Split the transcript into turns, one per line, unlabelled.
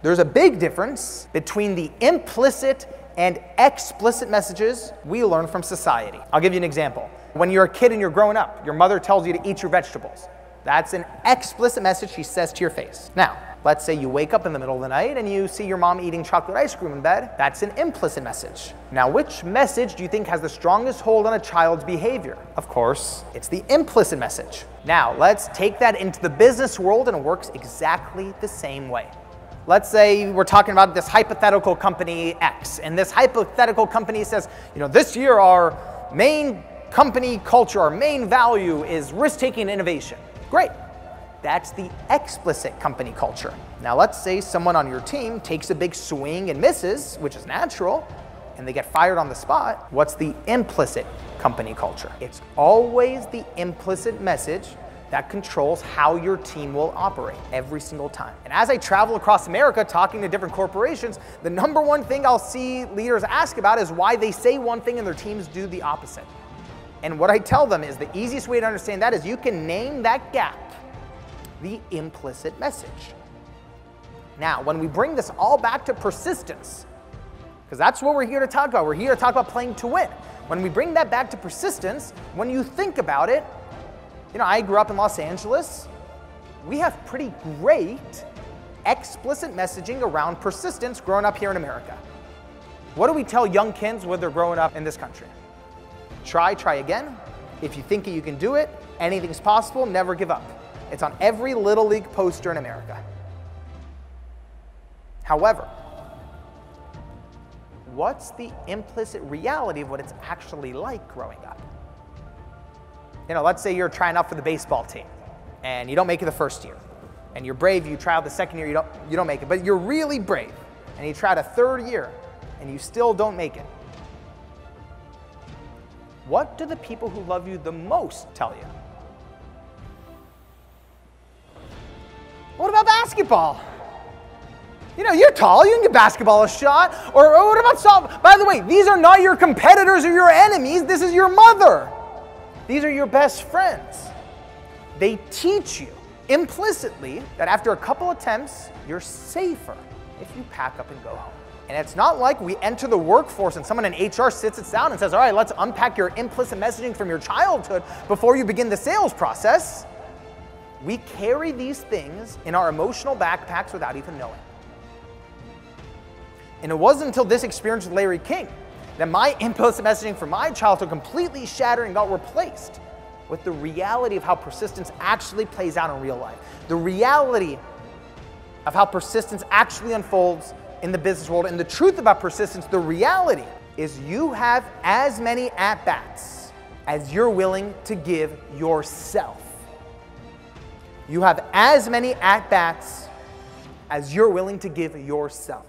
There's a big difference between the implicit and explicit messages we learn from society. I'll give you an example. When you're a kid and you're growing up, your mother tells you to eat your vegetables. That's an explicit message she says to your face. Now, let's say you wake up in the middle of the night and you see your mom eating chocolate ice cream in bed. That's an implicit message. Now, which message do you think has the strongest hold on a child's behavior? Of course, it's the implicit message. Now, let's take that into the business world, and it works exactly the same way. Let's say we're talking about this hypothetical company X, and this hypothetical company says, this year our main company culture, our main value is risk-taking innovation. Great. That's the explicit company culture. Now let's say someone on your team takes a big swing and misses, which is natural, and they get fired on the spot. What's the implicit company culture? It's always the implicit message that controls how your team will operate every single time. And as I travel across America talking to different corporations, the number one thing I'll see leaders ask about is why they say one thing and their teams do the opposite. And what I tell them is the easiest way to understand that is you can name that gap the implicit message. Now, when we bring this all back to persistence, because that's what we're here to talk about. We're here to talk about playing to win. When we bring that back to persistence, when you think about it, I grew up in Los Angeles. We have pretty great explicit messaging around persistence growing up here in America. What do we tell young kids when they're growing up in this country? Try again. If you think you can do it, anything's possible, never give up. It's on every Little League poster in America. However, what's the implicit reality of what it's actually like growing up? Let's say you're trying out for the baseball team and you don't make it the first year. And you're brave, you try out the second year, you don't make it. But you're really brave and you try the third year and you still don't make it. What do the people who love you the most tell you? What about basketball? You're tall, you can give basketball a shot. Or what about softball? By the way, these are not your competitors or your enemies. This is your mother. These are your best friends. They teach you implicitly that after a couple attempts, you're safer if you pack up and go home. And it's not like we enter the workforce and someone in HR sits us down and says, all right, let's unpack your implicit messaging from your childhood before you begin the sales process. We carry these things in our emotional backpacks without even knowing. And it wasn't until this experience with Larry King that my implicit messaging from my childhood completely shattered and got replaced with the reality of how persistence actually plays out in real life. The reality of how persistence actually unfolds in the business world. And the truth about persistence, the reality is you have as many at-bats as you're willing to give yourself. You have as many at-bats as you're willing to give yourself.